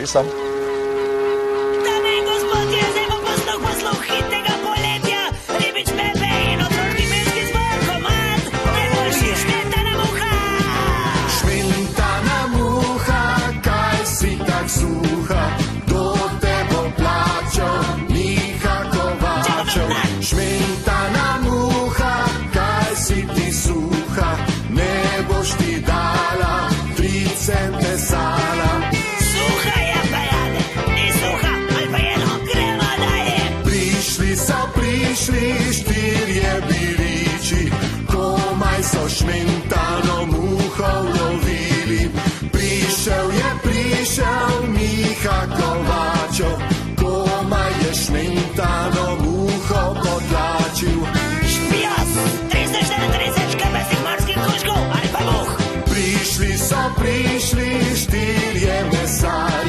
Lisa. Dame in gospodje, zdaj pa posluh hitnega poletja. Ribič Pepe in otroški pevski zbor komad. Najboljši šmentana muha. Šmentana muha, kaj si tak suha? Do te bo plačal Miha Kovačev. Šmentana muha, kaj si ti suha? Ne boš ti dala 3 cente sala. Suha je pa jade, ni suha, ali pa eno, gremo dalje. Prišli 4 biliči, komaj so šmentano muho lovili. Prišel Miha Kovačev, komaj je šmentano muho potlačil. Špijos, 334 škrpastih morskih kužkov, ali pa muh. Prišli 4 mesarji.